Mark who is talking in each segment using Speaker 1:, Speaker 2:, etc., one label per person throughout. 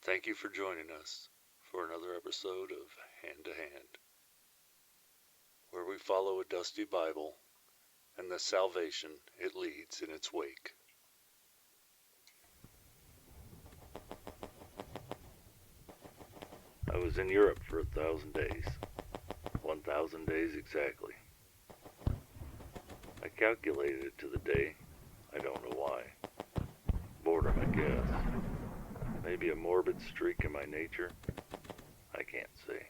Speaker 1: Thank you for joining us for another episode of Hand to Hand, where we follow a dusty Bible and the salvation it leads in its wake. I was in Europe for 1,000 days. 1,000 days exactly. I calculated it to the day. I don't know why. Boredom, I guess. Maybe a morbid streak in my nature. I can't say.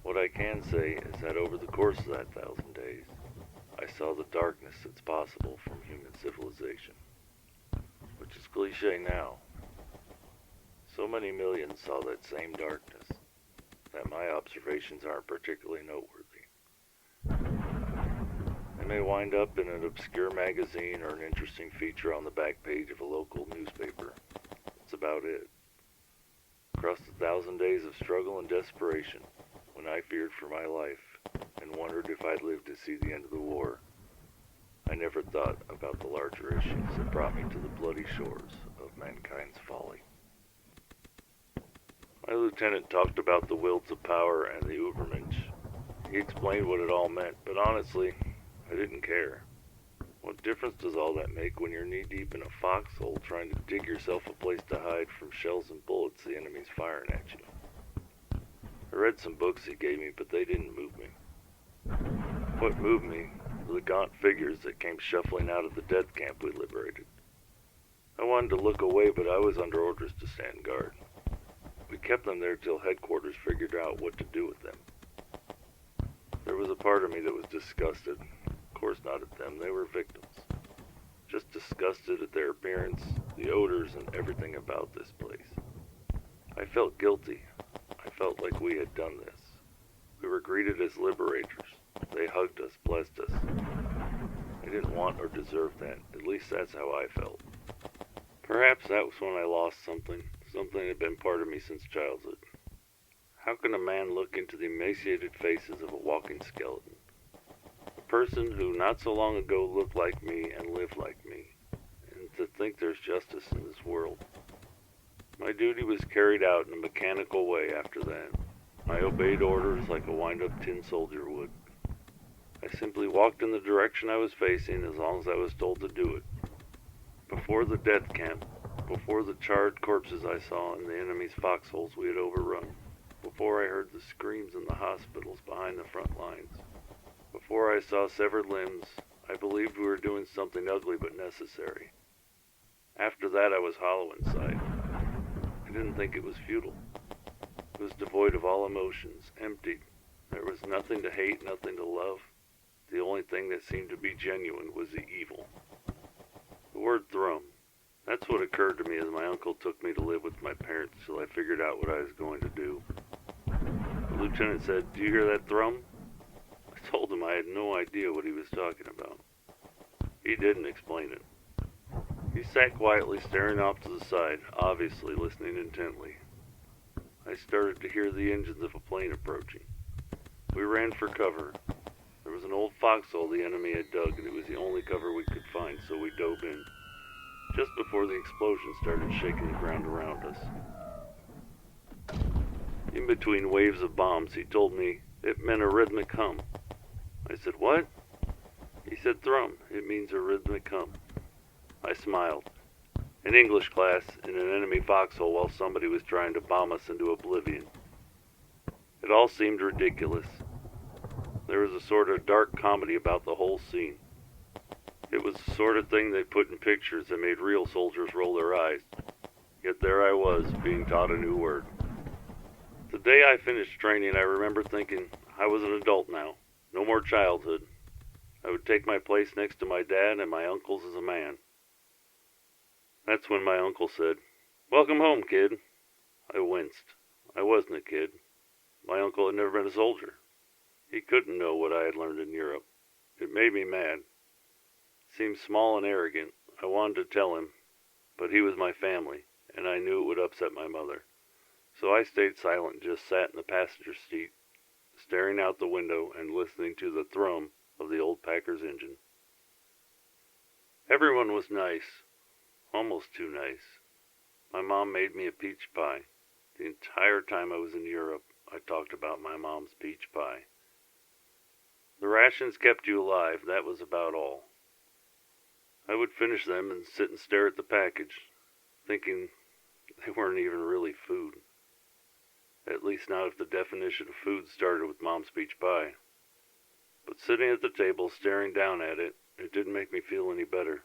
Speaker 1: What I can say is that over the course of that 1,000 days, I saw the darkness that's possible from human civilization. Which is cliche now. So many millions saw that same darkness that my observations aren't particularly noteworthy. They may wind up in an obscure magazine or an interesting feature on the back page of a local newspaper. That's about it. Across the 1,000 days of struggle and desperation, when I feared for my life and wondered if I'd live to see the end of the war, I never thought about the larger issues that brought me to the bloody shores of mankind's folly. My lieutenant talked about the will to power and the Übermensch. He explained what it all meant, but honestly, I didn't care. What difference does all that make when you're knee-deep in a foxhole trying to dig yourself a place to hide from shells and bullets the enemy's firing at you? I read some books he gave me, but they didn't move me. What moved me were the gaunt figures that came shuffling out of the death camp we liberated. I wanted to look away, but I was under orders to stand guard. We kept them there till headquarters figured out what to do with them. There was a part of me that was disgusted. Of course not at them, they were victims. Just disgusted at their appearance, the odors, and everything about this place. I felt guilty. I felt like we had done this. We were greeted as liberators. They hugged us, blessed us. I didn't want or deserve that. At least that's how I felt. Perhaps that was when I lost something that had been part of me since childhood. How can a man look into the emaciated faces of a walking skeleton? A person who not so long ago looked like me and lived like me, and to think there's justice in this world. My duty was carried out in a mechanical way after that. I obeyed orders like a wind-up tin soldier would. I simply walked in the direction I was facing as long as I was told to do it. Before the death camp, before the charred corpses I saw in the enemy's foxholes we had overrun, before I heard the screams in the hospitals behind the front lines, before I saw severed limbs, I believed we were doing something ugly but necessary. After that I was hollow inside. I didn't think it was futile. It was devoid of all emotions, emptied. There was nothing to hate, nothing to love. The only thing that seemed to be genuine was the evil. The word thrum. That's what occurred to me as my uncle took me to live with my parents till I figured out what I was going to do. The lieutenant said, "Do you hear that thrum?" I told him I had no idea what he was talking about. He didn't explain it. He sat quietly staring off to the side, obviously listening intently. I started to hear the engines of a plane approaching. We ran for cover. There was an old foxhole the enemy had dug, and it was the only cover we could find, so we dove in. Just before the explosion started shaking the ground around us. In between waves of bombs, he told me it meant a rhythmic hum. I said, "What?" He said, "Thrum. It means a rhythmic hum." I smiled. An English class in an enemy foxhole while somebody was trying to bomb us into oblivion. It all seemed ridiculous. There was a sort of dark comedy about the whole scene. It was the sort of thing they put in pictures that made real soldiers roll their eyes. Yet there I was, being taught a new word. The day I finished training, I remember thinking, I was an adult now. No more childhood. I would take my place next to my dad and my uncles as a man. That's when my uncle said, "Welcome home, kid." I winced. I wasn't a kid. My uncle had never been a soldier. He couldn't know what I had learned in Europe. It made me mad. It seemed small and arrogant. I wanted to tell him, but he was my family, and I knew it would upset my mother. So I stayed silent and just sat in the passenger seat, staring out the window and listening to the thrum of the old Packard's engine. Everyone was nice, almost too nice. My mom made me a peach pie. The entire time I was in Europe, I talked about my mom's peach pie. The rations kept you alive, that was about all. I would finish them and sit and stare at the package, thinking they weren't even really food. At least not if the definition of food started with Mom's peach pie. But sitting at the table staring down at it, it didn't make me feel any better.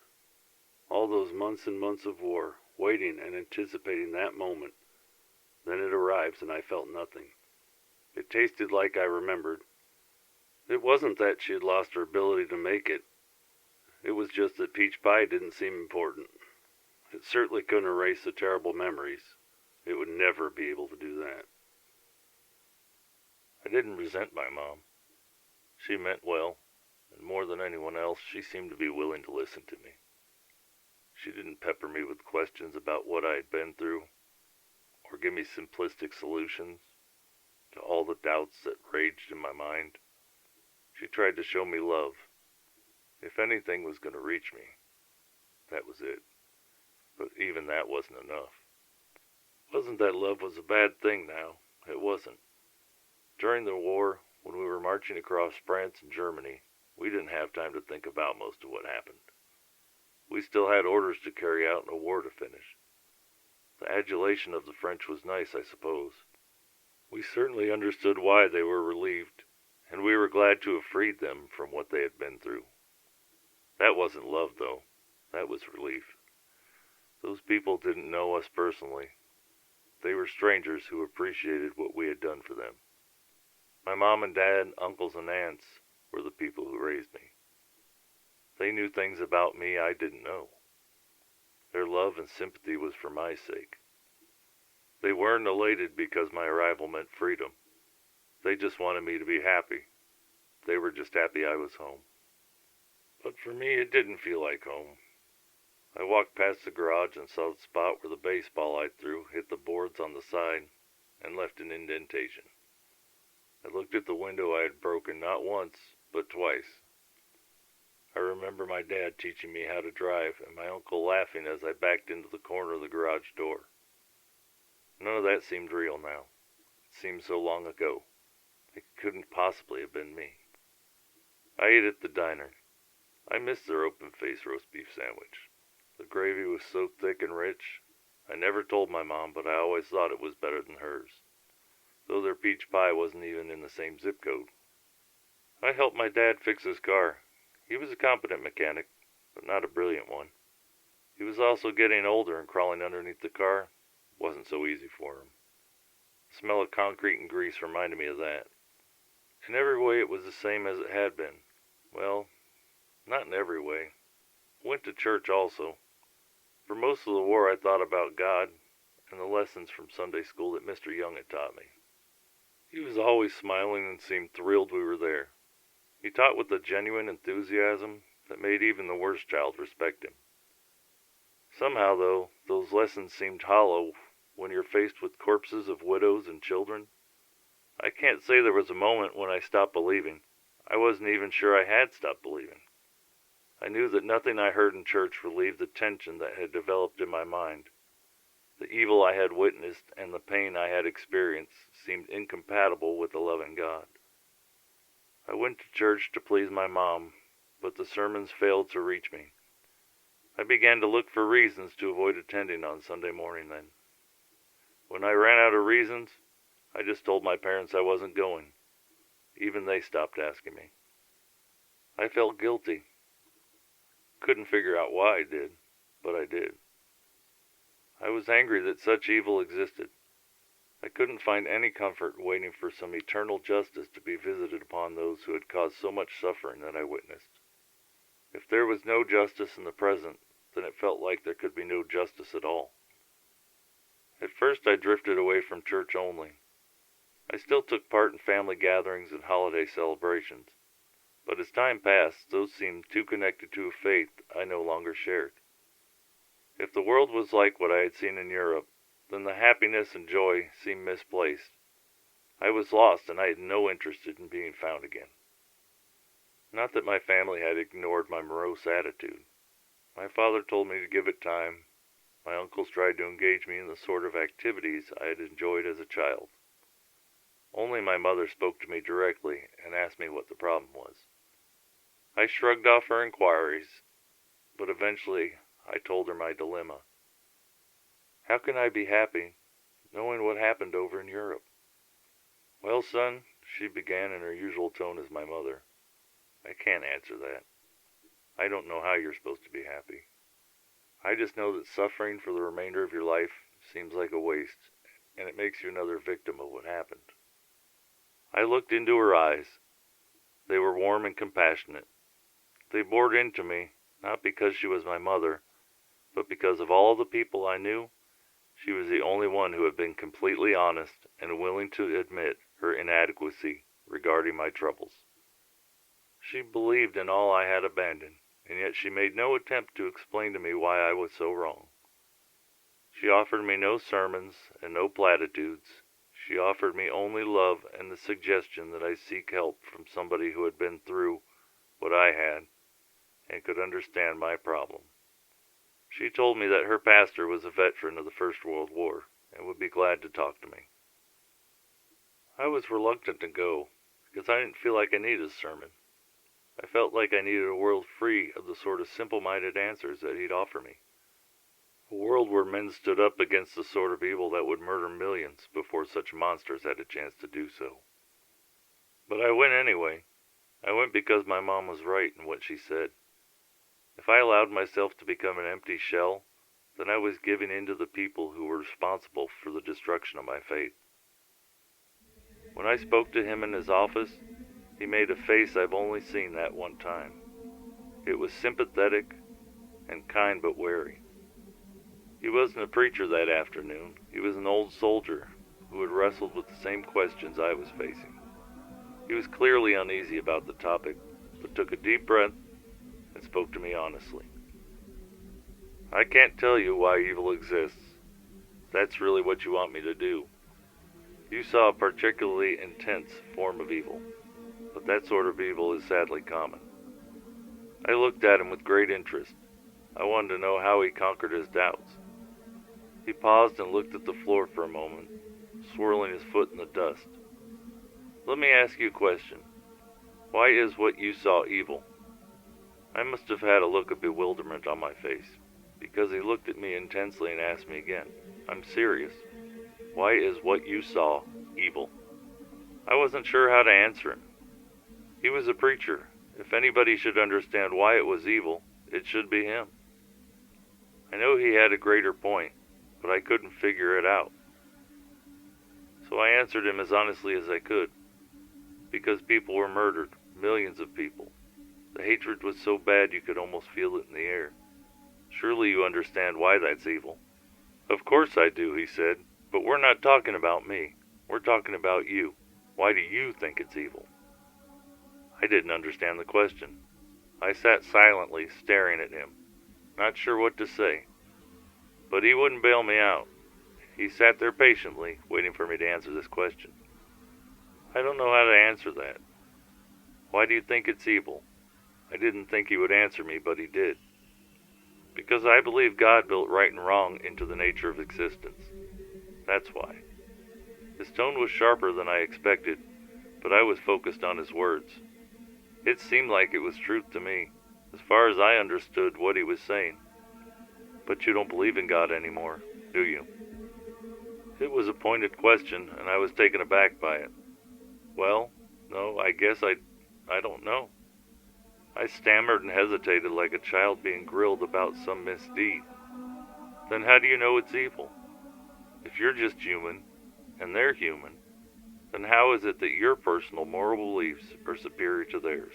Speaker 1: All those months and months of war, waiting and anticipating that moment. Then it arrives and I felt nothing. It tasted like I remembered. It wasn't that she had lost her ability to make it. It was just that peach pie didn't seem important. It certainly couldn't erase the terrible memories. It would never be able to do that. I didn't resent my mom. She meant well, and more than anyone else, she seemed to be willing to listen to me. She didn't pepper me with questions about what I had been through, or give me simplistic solutions to all the doubts that raged in my mind. She tried to show me love. If anything was going to reach me, that was it. But even that wasn't enough. It wasn't that love was a bad thing now. It wasn't. During the war, when we were marching across France and Germany, we didn't have time to think about most of what happened. We still had orders to carry out and a war to finish. The adulation of the French was nice, I suppose. We certainly understood why they were relieved, and we were glad to have freed them from what they had been through. That wasn't love, though. That was relief. Those people didn't know us personally. They were strangers who appreciated what we had done for them. My mom and dad, uncles and aunts were the people who raised me. They knew things about me I didn't know. Their love and sympathy was for my sake. They weren't elated because my arrival meant freedom. They just wanted me to be happy. They were just happy I was home. But for me, it didn't feel like home. I walked past the garage and saw the spot where the baseball I threw hit the boards on the side and left an indentation. I looked at the window I had broken not once, but twice. I remember my dad teaching me how to drive and my uncle laughing as I backed into the corner of the garage door. None of that seemed real now. It seemed so long ago. It couldn't possibly have been me. I ate at the diner. I missed their open-faced roast beef sandwich. The gravy was so thick and rich. I never told my mom, but I always thought it was better than hers, though their peach pie wasn't even in the same zip code. I helped my dad fix his car. He was a competent mechanic, but not a brilliant one. He was also getting older, and crawling underneath the car wasn't so easy for him. The smell of concrete and grease reminded me of that. In every way it was the same as it had been. Well, not in every way. I went to church also. For most of the war I thought about God and the lessons from Sunday school that Mr. Young had taught me. He was always smiling and seemed thrilled we were there. He taught with a genuine enthusiasm that made even the worst child respect him. Somehow, though, those lessons seemed hollow when you're faced with corpses of widows and children. I can't say there was a moment when I stopped believing. I wasn't even sure I had stopped believing. I knew that nothing I heard in church relieved the tension that had developed in my mind. The evil I had witnessed and the pain I had experienced seemed incompatible with the loving God. I went to church to please my mom, but the sermons failed to reach me. I began to look for reasons to avoid attending on Sunday morning then. When I ran out of reasons, I just told my parents I wasn't going. Even they stopped asking me. I felt guilty. Couldn't figure out why I did, but I did. I was angry that such evil existed. I couldn't find any comfort waiting for some eternal justice to be visited upon those who had caused so much suffering that I witnessed. If there was no justice in the present, then it felt like there could be no justice at all. At first I drifted away from church only. I still took part in family gatherings and holiday celebrations, but as time passed, those seemed too connected to a faith I no longer shared. If the world was like what I had seen in Europe, then the happiness and joy seemed misplaced. I was lost, and I had no interest in being found again. Not that my family had ignored my morose attitude. My father told me to give it time, My uncles tried to engage me in the sort of activities I had enjoyed as a child. Only my mother spoke to me directly and asked me what the problem was. I shrugged off her inquiries, but eventually I told her my dilemma. How can I be happy knowing what happened over in Europe? Well, son, she began in her usual tone as my mother, I can't answer that. I don't know how you're supposed to be happy. I just know that suffering for the remainder of your life seems like a waste, and it makes you another victim of what happened. I looked into her eyes. They were warm and compassionate. They bored into me, not because she was my mother, but because of all the people I knew, she was the only one who had been completely honest and willing to admit her inadequacy regarding my troubles. She believed in all I had abandoned, and yet she made no attempt to explain to me why I was so wrong. She offered me no sermons and no platitudes. She offered me only love and the suggestion that I seek help from somebody who had been through what I had and could understand my problem. She told me that her pastor was a veteran of the First World War and would be glad to talk to me. I was reluctant to go because I didn't feel like I needed a sermon. I felt like I needed a world free of the sort of simple-minded answers that he'd offer me. A world where men stood up against the sort of evil that would murder millions before such monsters had a chance to do so. But I went anyway. I went because my mom was right in what she said. If I allowed myself to become an empty shell, then I was giving in to the people who were responsible for the destruction of my faith. When I spoke to him in his office, he made a face I've only seen that one time. It was sympathetic and kind but wary. He wasn't a preacher that afternoon. He was an old soldier who had wrestled with the same questions I was facing. He was clearly uneasy about the topic, but took a deep breath and spoke to me honestly. I can't tell you why evil exists. That's really what you want me to do. You saw a particularly intense form of evil, but that sort of evil is sadly common. I looked at him with great interest. I wanted to know how he conquered his doubts. He paused and looked at the floor for a moment, swirling his foot in the dust. Let me ask you a question. Why is what you saw evil? I must have had a look of bewilderment on my face, because he looked at me intensely and asked me again. I'm serious. Why is what you saw evil? I wasn't sure how to answer him. He was a preacher. If anybody should understand why it was evil, it should be him. I know he had a greater point, but I couldn't figure it out. So I answered him as honestly as I could. Because people were murdered, millions of people. The hatred was so bad you could almost feel it in the air. Surely you understand why that's evil. Of course I do, he said, but we're not talking about me. We're talking about you. Why do you think it's evil? I didn't understand the question. I sat silently, staring at him, not sure what to say. But he wouldn't bail me out. He sat there patiently, waiting for me to answer this question. I don't know how to answer that. Why do you think it's evil? I didn't think he would answer me, but he did. Because I believe God built right and wrong into the nature of existence. That's why. His tone was sharper than I expected, but I was focused on his words. It seemed like it was truth to me, as far as I understood what he was saying. But you don't believe in God anymore, do you? It was a pointed question, and I was taken aback by it. Well, no, I guess I don't know. I stammered and hesitated like a child being grilled about some misdeed. Then how do you know it's evil? If you're just human, and they're human, then how is it that your personal moral beliefs are superior to theirs?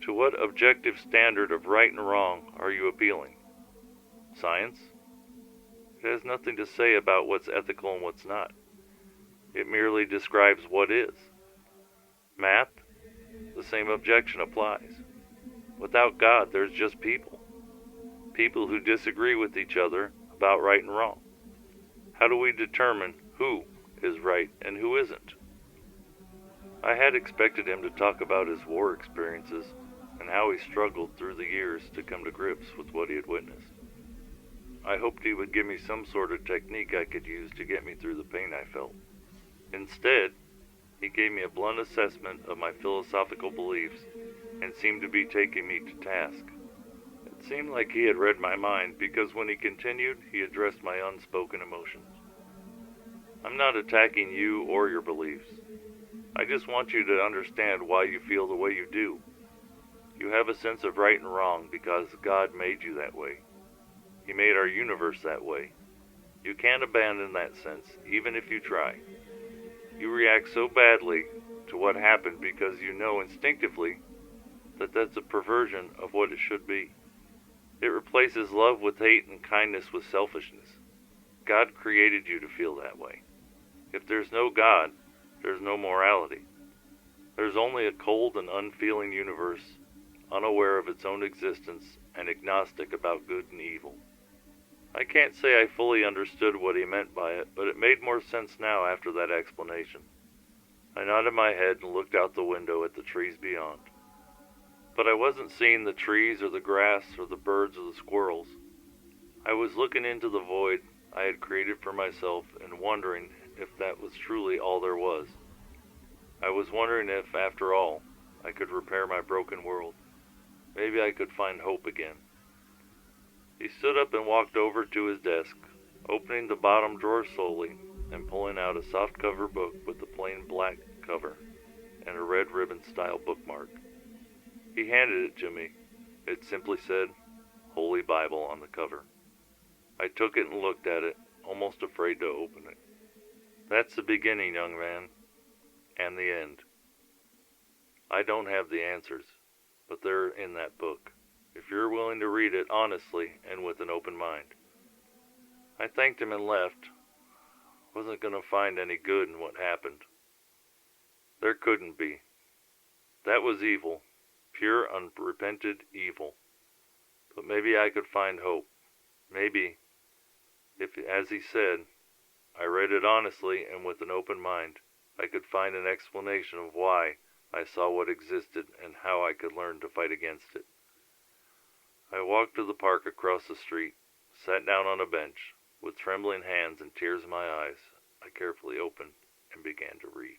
Speaker 1: To what objective standard of right and wrong are you appealing? Science? It has nothing to say about what's ethical and what's not. It merely describes what is. Math? The same objection applies. Without God, there's just people. People who disagree with each other about right and wrong. How do we determine who is right and who isn't? I had expected him to talk about his war experiences and how he struggled through the years to come to grips with what he had witnessed. I hoped he would give me some sort of technique I could use to get me through the pain I felt. Instead, he gave me a blunt assessment of my philosophical beliefs and seemed to be taking me to task. It seemed like he had read my mind because when he continued, he addressed my unspoken emotions. I'm not attacking you or your beliefs. I just want you to understand why you feel the way you do. You have a sense of right and wrong because God made you that way. He made our universe that way. You can't abandon that sense, even if you try. You react so badly to what happened because you know instinctively that that's a perversion of what it should be. It replaces love with hate and kindness with selfishness. God created you to feel that way. If there's no God, there's no morality. There's only a cold and unfeeling universe, unaware of its own existence and agnostic about good and evil. I can't say I fully understood what he meant by it, but it made more sense now after that explanation. I nodded my head and looked out the window at the trees beyond. But I wasn't seeing the trees or the grass or the birds or the squirrels. I was looking into the void I had created for myself and wondering if that was truly all there was. I was wondering if, after all, I could repair my broken world. Maybe I could find hope again. He stood up and walked over to his desk, opening the bottom drawer slowly and pulling out a softcover book with a plain black cover and a red ribbon-style bookmark. He handed it to me. It simply said, Holy Bible on the cover. I took it and looked at it, almost afraid to open it. That's the beginning, young man, and the end. I don't have the answers, but they're in that book, if you're willing to read it honestly and with an open mind. I thanked him and left. Wasn't going to find any good in what happened. There couldn't be. That was evil, pure unrepented evil. But maybe I could find hope. Maybe, if, as he said, I read it honestly and with an open mind, I could find an explanation of why I saw what existed and how I could learn to fight against it. I walked to the park across the street, sat down on a bench. With trembling hands and tears in my eyes, I carefully opened and began to read.